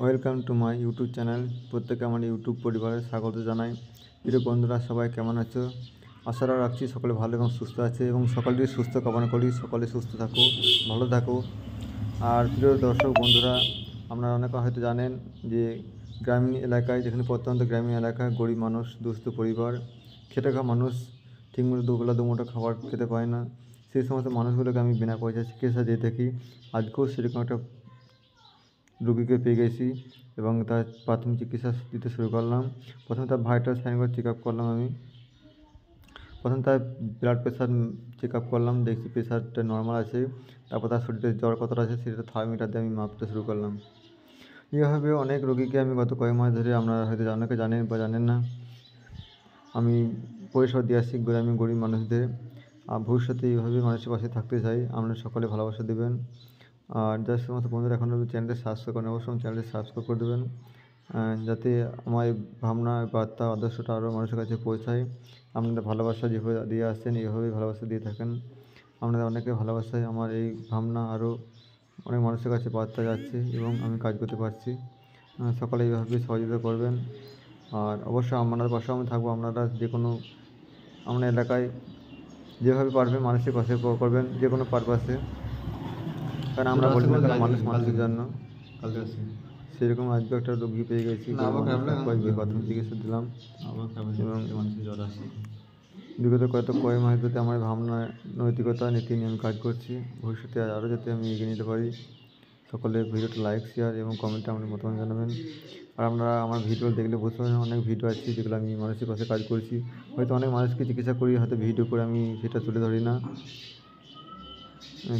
Welcome to my YouTube channel. প্রত্যেকে আমার YouTube পরিবারে স্বাগত জানাই। প্রিয় বন্ধুরা, সবাই কেমন আছো? আশা রাখছি সকলে ভালো এবং সুস্থ আছে এবং সকলেরই সুস্থ কামনা করি। সকলে সুস্থ থাকো, ভালো থাকো। আর প্রিয় দর্শক বন্ধুরা, আপনারা অনেকে হয়তো জানেন যে গ্রামীণ এলাকায়, যেখানে প্রত্যন্ত গ্রামীণ এলাকায় গরিব মানুষ, দুস্থ পরিবার, খেটে খাওয়া মানুষ ঠিকমতো দুবেলা দুমুঠো খাবার খেতে পায় না, সেই সমস্ত মানুষগুলোকে আমি বিনা পয়সায় চিকিৎসা দিয়ে থাকি। আজকেও সেরকম একটা রুগীকে পেয়ে গেছি এবং তার প্রাথমিক চিকিৎসা দিতে শুরু করলাম। প্রথমে তার ভাইটাল সাইন করে চেক আপ করলাম। আমি প্রথম তার ব্লাড প্রেশার চেক আপ করলাম, দেখছি প্রেশারটা নর্মাল আছে। তারপর তার শরীরে জ্বর কতটা আছে সেটা থার্মোমিটার দিয়ে আমি মাপতে শুরু করলাম। এইভাবে অনেক রোগীকে আমি গত কয়েক মাস ধরে, আপনারা হয়তো অনেকে জানেন বা জানেন না, আমি পরিষেবা দিয়ে আসছি গ্রামীণ গরিব মানুষদের। আর ভবিষ্যতে এইভাবে মানুষের পাশে থাকতে চাই। আপনারা সকলে ভালোবাসা দেবেন। আর যার সমস্ত বন্ধুরা এখনও চ্যানেলটি সাবস্ক্রাইব করেন, অবশ্যই চ্যানেলটি সাবস্ক্রাইব করে দেবেন, যাতে আমার এই ভাবনা, বার্তা, আদর্শটা আরও মানুষের কাছে পৌঁছায়। আপনাদের ভালোবাসা যেভাবে দিয়ে আসছেন, এইভাবেই ভালোবাসা দিয়ে থাকেন। আপনাদের অনেকে ভালোবাসায় আমার এই ভাবনা আরও অনেক মানুষের কাছে বার্তা যাচ্ছে এবং আমি কাজ করতে পারছি। সকলে এইভাবে সহযোগিতা করবেন। আর অবশ্যই আপনাদের পাশেও আমি থাকবো। আপনারা যে কোনো আপনার এলাকায় যেভাবে পারবেন মানুষের পাশে করবেন, যে কোনো পারপাসে। কারণ আমরা বলি না কেন, মানুষ মানুষের জন্য। সেরকম আজকে একটা রোগী পেয়ে গেছি, প্রাথমিক চিকিৎসা দিলাম এবং বিগত কয়েক মাস ধরে আমার ভাবনা, নৈতিকতা, নীতি নিয়ে আমি কাজ করছি। ভবিষ্যতে আরও যাতে আমি এগিয়ে নিতে পারি। সকলে ভিডিওটা লাইক, শেয়ার এবং কমেন্টে আমাদের মতামত জানাবেন। আর আপনারা আমার ভিডিও দেখলে বুঝতে পারবেন অনেক ভিডিও আছে যেগুলো আমি মানুষের পাশে কাজ করছি। হয়তো অনেক মানুষকে চিকিৎসা করি, হয়তো ভিডিও করে আমি সেটা তুলে ধরি না।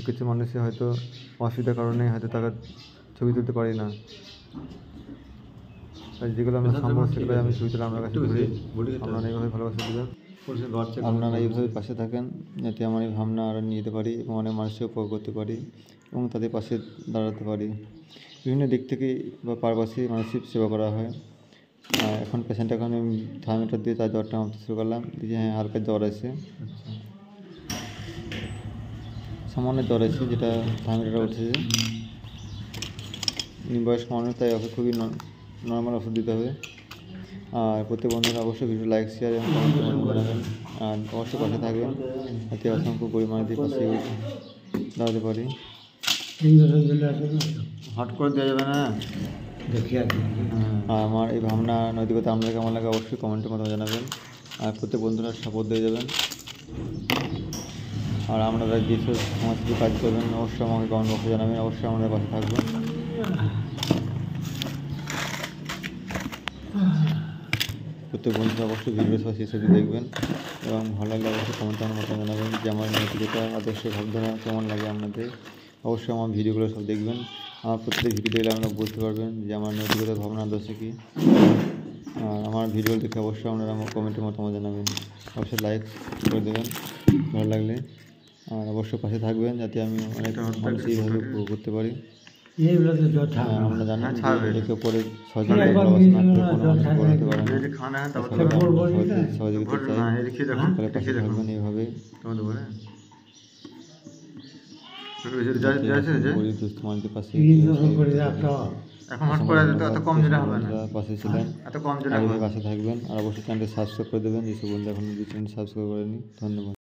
কিছু মানুষের হয়তো অসুবিধার কারণে হয়তো তারা ছবি তুলতে পারি না। যেগুলো আমরা সম্ভব সেগুলো আমি ছবি তুলে আপনার কাছে ধরি। আপনারা এইভাবে ভালোবাসা দেবেন, আপনারা এইভাবে পাশে থাকেন, যাতে আমার এই ভাবনা আরও নিয়ে যেতে পারি এবং অনেক মানুষকে উপভোগ করতে পারি এবং তাদের পাশে দাঁড়াতে পারি। বিভিন্ন দিক থেকে বা পারপাসে মানুষের সেবা করা হয়। এখন পেশেন্ট, এখন আমি থার্মোমিটার দিয়ে তার জ্বরটা মাপতে শুরু করলাম। দেখি হ্যাঁ, হালকা জ্বর আছে, সামান্য জ্বর আছে, যেটা থার্মোমিটারে উঠেছে। বয়স্ক মানুষ, তাই ওকে খুবই নর্মাল ওষুধ দিতে হবে। আর প্রত্যেক বন্ধুরা অবশ্যই ভিডিও লাইক, শেয়ার এবং কমেন্টের মাধ্যমে জানাবেন। আর অবশ্যই পাশে থাকবেন, যাতে অসংখ্য গরিব মানুষদের পাশে দাঁড়াতে পারি। হট করে দেওয়া যাবে না, দেখি আর কি। আর আমার এই ভাবনা, নৈতিকতা আপনাদের কেমন লাগে অবশ্যই কমেন্টের মাধ্যমে জানাবেন। আর প্রত্যেক বন্ধুরা সাপোর্ট দিয়ে যাবেন। আর আপনারা যেসব সমাজসেবী কাজ করবেন অবশ্যই আমাকে কমেন্ট বক্সে জানাবেন। অবশ্যই আমাদের পাশে থাকবেন। প্রত্যেক বন্ধুরা অবশ্যই ভিডিও সব শেষ অবধি দেখবেন এবং ভালো লাগলে অবশ্যই কমেন্টে আমার মতামত জানাবেন যে আমার নৈতিকতা, আদর্শ, ভাবনা কেমন লাগে আপনাদের। অবশ্যই আমার ভিডিওগুলো সব দেখবেন। আমার প্রত্যেক ভিডিও দেখলে আপনারা বুঝতে পারবেন যে আমার নৈতিকতা, ভাবনা, আদর্শ কী। আর আমার ভিডিও দেখে অবশ্যই আপনারা আমার কমেন্টে মতামত জানাবেন। অবশ্যই লাইক করে দেবেন ভালো লাগলে। আর অবশ্যই পাশে থাকবেন, যাতে আমি অনেক মানুষ এইভাবে উপভোগ করতে পারি। আমরা জানি একে পরে সহযোগিতা চাই, পাশে থাকবেন এইভাবে। পাশে ছিলেন, পাশে থাকবেন। আর অবশ্যই চ্যানেলটি সাবস্ক্রাইব করে দেবেন যেসব বন্ধু এখন চ্যানেল সাবস্ক্রাইব করেনি। ধন্যবাদ।